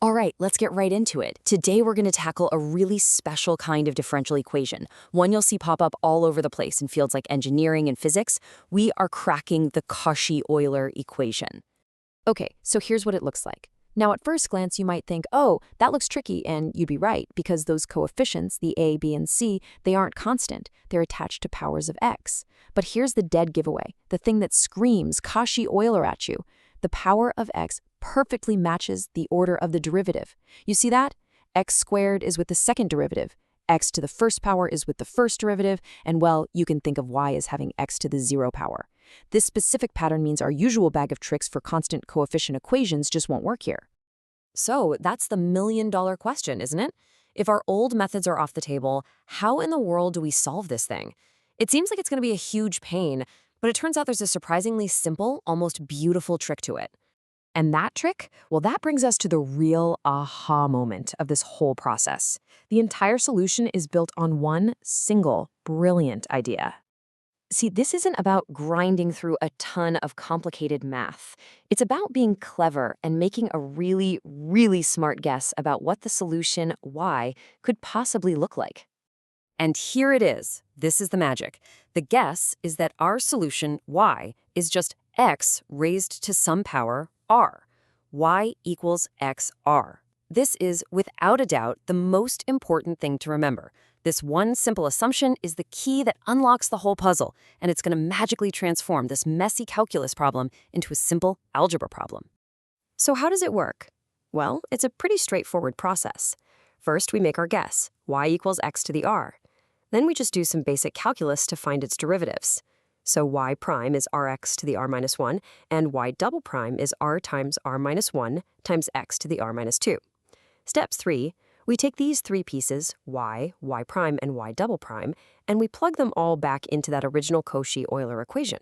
All right, let's get right into it. Today we're going to tackle a really special kind of differential equation, one you'll see pop up all over the place in fields like engineering and physics. We are cracking the Cauchy-Euler equation. Okay, so here's what it looks like. Now, at first glance, you might think, oh, that looks tricky, and you'd be right, because those coefficients, the a, b, and c, they aren't constant. They're attached to powers of x. But here's the dead giveaway, the thing that screams Cauchy-Euler at you. The power of x perfectly matches the order of the derivative. You see that? X squared is with the second derivative, x to the first power is with the first derivative, and well, you can think of y as having x to the 0 power. This specific pattern means our usual bag of tricks for constant coefficient equations just won't work here. So that's the million-dollar question, isn't it? If our old methods are off the table, how in the world do we solve this thing? It seems like it's going to be a huge pain, but it turns out there's a surprisingly simple, almost beautiful trick to it. And that trick? Well, that brings us to the real aha moment of this whole process. The entire solution is built on one single, brilliant idea. See, this isn't about grinding through a ton of complicated math. It's about being clever and making a really, really smart guess about what the solution, y, could possibly look like. And here it is. This is the magic. The guess is that our solution, y, is just x raised to some power, r. Y equals xr. This is, without a doubt, the most important thing to remember. This one simple assumption is the key that unlocks the whole puzzle, and it's going to magically transform this messy calculus problem into a simple algebra problem. So how does it work? Well, it's a pretty straightforward process. First, we make our guess, y equals x to the r. Then we just do some basic calculus to find its derivatives. So y prime is rx to the r minus 1, and y double prime is r times r minus 1 times x to the r minus 2. Step 3, we take these three pieces, y prime, and y double prime, and we plug them all back into that original Cauchy-Euler equation.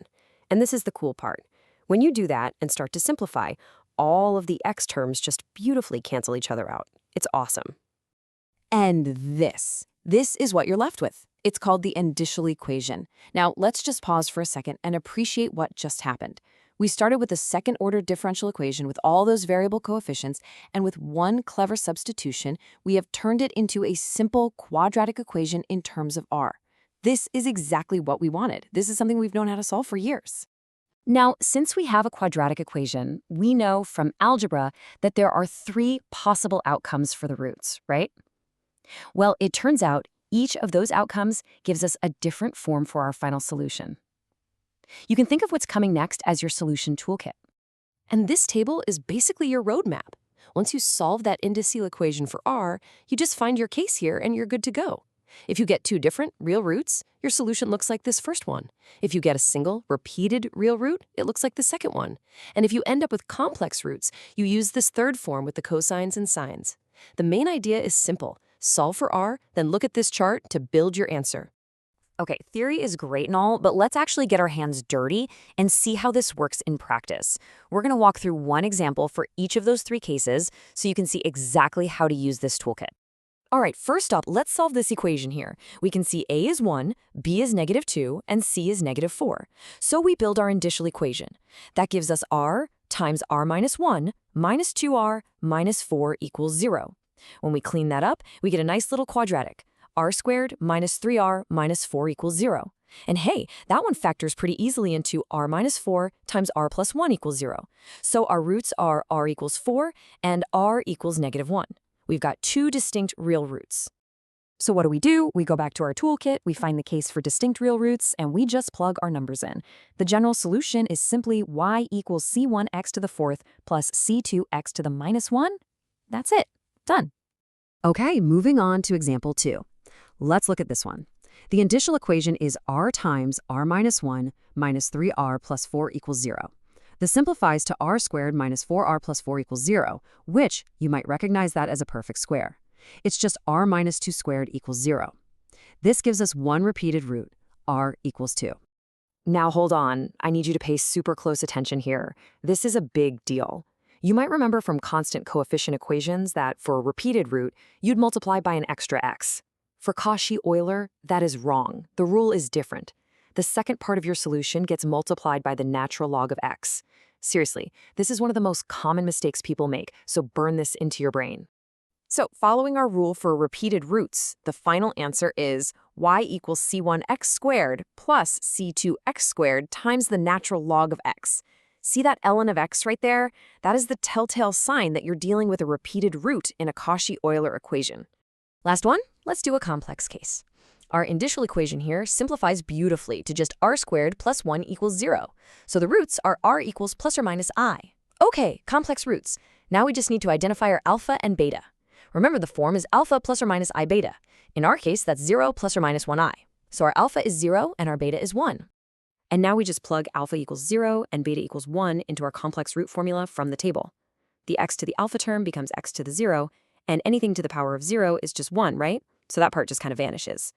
And this is the cool part. When you do that and start to simplify, all of the x terms just beautifully cancel each other out. It's awesome. And this is what you're left with. It's called the indicial equation. Now, let's just pause for a second and appreciate what just happened. We started with a second-order differential equation with all those variable coefficients, and with one clever substitution, we have turned it into a simple quadratic equation in terms of r. This is exactly what we wanted. This is something we've known how to solve for years. Now, since we have a quadratic equation, we know from algebra that there are three possible outcomes for the roots, right? Well, it turns out each of those outcomes gives us a different form for our final solution. You can think of what's coming next as your solution toolkit. And this table is basically your roadmap. Once you solve that indicial equation for r, you just find your case here and you're good to go. If you get two different real roots, your solution looks like this first one. If you get a single, repeated real root, it looks like the second one. And if you end up with complex roots, you use this third form with the cosines and sines. The main idea is simple. Solve for r, then look at this chart to build your answer. Okay, theory is great and all, but let's actually get our hands dirty and see how this works in practice. We're going to walk through one example for each of those three cases so you can see exactly how to use this toolkit. All right, first up, let's solve this equation here. We can see a is 1, b is -2, and c is -4. So we build our indicial equation. That gives us r times r minus 1 minus 2r minus 4 equals 0. When we clean that up, we get a nice little quadratic. R squared minus 3r minus 4 equals 0. And hey, that one factors pretty easily into r minus 4 times r plus 1 equals 0. So our roots are r equals 4 and r equals -1. We've got two distinct real roots. So what do? We go back to our toolkit, we find the case for distinct real roots, and we just plug our numbers in. The general solution is simply y equals c1x to the 4th plus c2x to the -1. That's it. Done. Okay, moving on to example 2. Let's look at this one. The indicial equation is r times r minus 1 minus 3r plus 4 equals 0. This simplifies to r squared minus 4r plus 4 equals 0, which you might recognize that as a perfect square. It's just r minus 2 squared equals 0. This gives us one repeated root, r equals 2. Now hold on, I need you to pay super close attention here. This is a big deal. You might remember from constant coefficient equations that for a repeated root, you'd multiply by an extra x. For Cauchy-Euler, that is wrong. The rule is different. The second part of your solution gets multiplied by the natural log of x. Seriously, this is one of the most common mistakes people make, so burn this into your brain. So, following our rule for repeated roots, the final answer is y equals c1x squared plus c2x squared times the natural log of x. See that ln of x right there? That is the telltale sign that you're dealing with a repeated root in a Cauchy-Euler equation. Last one, let's do a complex case. Our initial equation here simplifies beautifully to just r squared plus 1 equals 0. So the roots are r equals plus or minus I. Okay, complex roots. Now we just need to identify our alpha and beta. Remember, the form is alpha plus or minus I beta. In our case, that's 0 plus or minus 1I. So our alpha is 0 and our beta is 1. And now we just plug alpha equals 0 and beta equals 1 into our complex root formula from the table. The x to the alpha term becomes x to the 0, and anything to the power of 0 is just 1, right? So that part just kind of vanishes.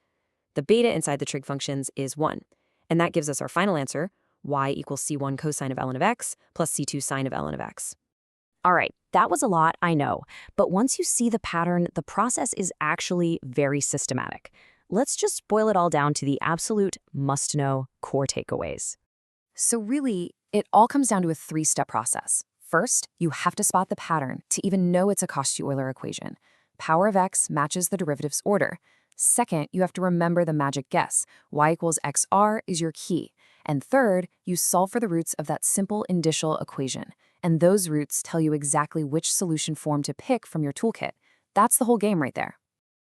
The beta inside the trig functions is 1, and that gives us our final answer, y equals c1 cosine of ln of x plus c2 sine of ln of x. All right, that was a lot, I know, but once you see the pattern, the process is actually very systematic. Let's just boil it all down to the absolute must-know core takeaways. So really, it all comes down to a three-step process. First, you have to spot the pattern to even know it's a Cauchy-Euler equation. Power of x matches the derivative's order. Second, you have to remember the magic guess. Y equals xr is your key. And third, you solve for the roots of that simple indicial equation. And those roots tell you exactly which solution form to pick from your toolkit. That's the whole game right there.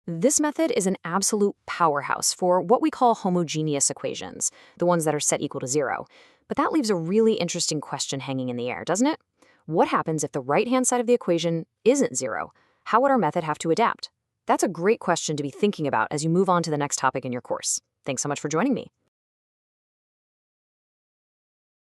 This method is an absolute powerhouse for what we call homogeneous equations, the ones that are set equal to 0. But that leaves a really interesting question hanging in the air, doesn't it? What happens if the right-hand side of the equation isn't 0? How would our method have to adapt? That's a great question to be thinking about as you move on to the next topic in your course. Thanks so much for joining me.